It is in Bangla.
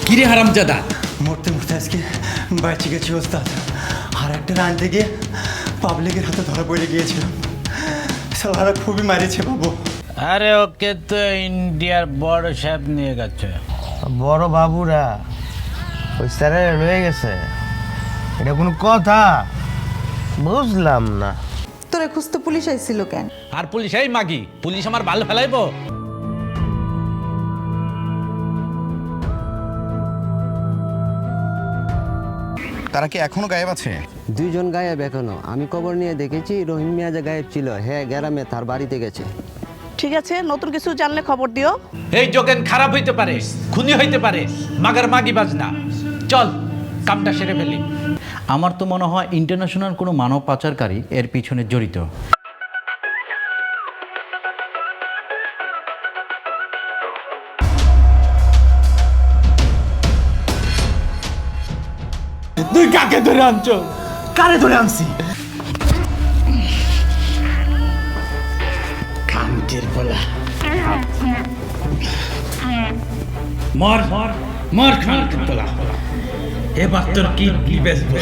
কিরে হারামজাদা, মরতে মরতে আজকে বাইচে গেছি ওস্তাদ। আর একটা রানতে গিয়ে পাবলিকের হাতে ধরা পড়ে গিয়েছিলাম। সালারা খুবই মারিছে বাবু। আরে ওকে তো ইন্ডিয়ার বড় সাহেব নিয়ে গেছে। বড় বাবুরা ওই স্যারে রয়ে গেছে, এটা কোনো কথা? বুঝলাম না। তোরে খুঁজতে পুলিশ আইছিল কেন? আর পুলিশ এই মাগি, পুলিশ আমার ভালো ফেলাইবো? তারা কি এখনো গায়েব আছে? দুইজন গায়েব এখনো। আমি খবর নিয়ে দেখেছি রহিম মিয়া যে গায়েব ছিল, হ্যাঁ গ্রামে তার বাড়িতে গেছে। ঠিক আছে, নতুন কিছু জানলে খবর দিও। এই যোগেন খারাপ হইতে পারে, খুনি হইতে পারে, মাগার মাগি বাজনা। চল কামটা সেরে ফেলি। আমার তো মনে হয় ইন্টারন্যাশনাল কোনো মানব পাচারকারী এর পিছনে জড়িত। তুই কাকে ধরে আনছো? কারে ধরে আনছি? খামটির বলা। মর মর মর খামটির বলা। এবার তোর কি বেচবো?